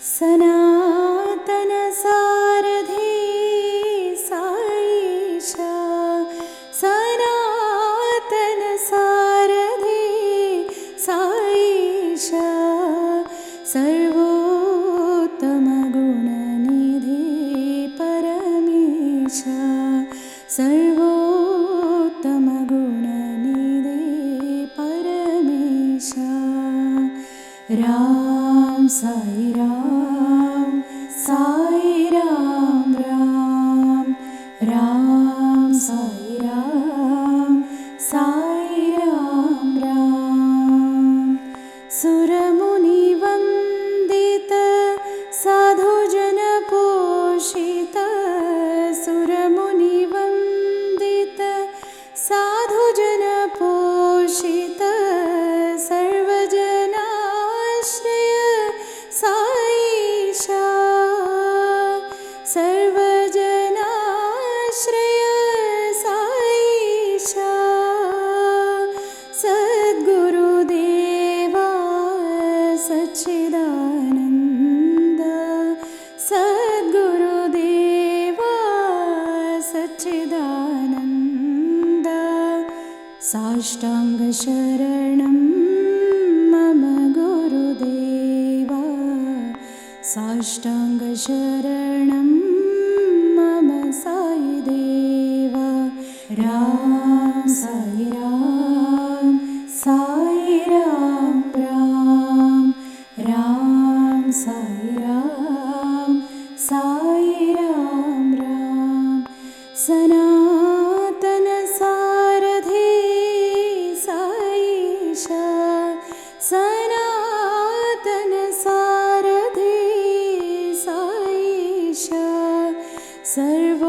सनातन सारथी साईशा, सनातन सारथी साईशा, सर्वोत्तम गुणनिधी परमेशा, सर्वोत्तम गुणनिधी परमेशा। राम साई राम, साई राम राम, राम साई राम, साई राम राम। सुरमुनि वंदित साधुजन पोषित, सुरमुनि वंदित साधुजन पोषित, सर्वजनाश्रय साईशा, सर्वजनाश्रय साईशा। सद्गुरुदेवा सच्चिदानंद, सद्गुरुदेवा सच्चिदानंद। साष्टांग शरणं मम गुरुदेवा, साष्टांग शरणं मम साई देवा। राम साई राम, साई राम राम, राम साई राम, साई राम राम। सनातन सारथी साईशा, सनातन सारथी साईशा, सर्व